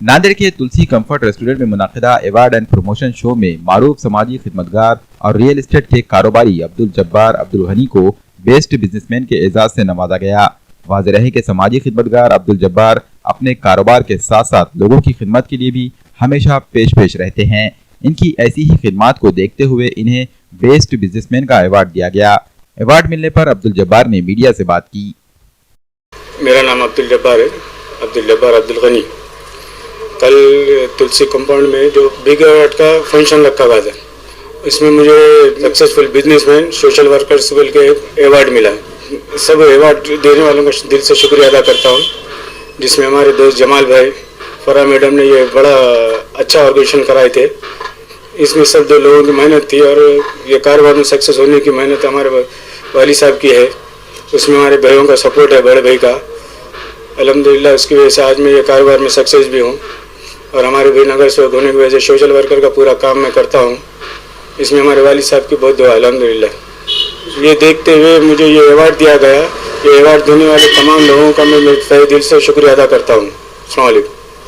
नांदेड़ के तुलसी comfort restaurant में मुनाकिदा award and promotion show में मारूफ समाजी खिदमतगार और रियल एस्टेट के कारोबारी अब्दुल जब्बार अब्दुल गनी को बेस्ट बिजनेसमैन के एजाज से नवाजा गया। वाज़ेह रहे कि समाजी खिदमतगार अब्दुल जब्बार अपने कारोबार के साथ साथ लोगों की खिदमत के लिए भी हमेशा पेश रहते हैं। इनकी ऐसी ही खिदमत को देखते हुए इन्हें बेस्ट बिजनेसमैन का अवार्ड दिया गया। अवार्ड मिलने पर अब्दुल जब्बार ने मीडिया से बात की। मेरा नाम अब्दुल जब्बार है, अब्दुल जब्बार अब्दुल गनी। कल तुलसी कंपाउंड में जो बिग अवार्ड का फंक्शन रखा हुआ था, इसमें मुझे सक्सेसफुल बिजनेसमैन सोशल वर्कर्स बोल के अवार्ड मिला। सब अवार्ड देने वालों का दिल से शुक्रिया अदा करता हूँ, जिसमें हमारे दोस्त जमाल भाई, फरा मैडम ने ये बड़ा अच्छा ऑर्गेनाइजेशन कराए थे। इसमें सब दो लोगों की मेहनत थी और ये कारोबार में सक्सेस होने की मेहनत हमारे वाली साहब की है। उसमें हमारे भाइयों का सपोर्ट है, बड़े भाई का। अल्हम्दुलिल्लाह उसकी वजह से आज मैं ये कारोबार में सक्सेस भी हूँ और हमारे भाई नगर सेवक होने की वजह से सोशल वर्कर का पूरा काम मैं करता हूँ। इसमें हमारे वाली साहब की बहुत दुआ है अल्हम्दुलिल्लाह। ये देखते हुए मुझे ये अवार्ड दिया गया। ये अवार्ड देने वाले तमाम लोगों का मैं तहे दिल से शुक्रिया अदा करता हूँ। अस्सलाम वालेकुम।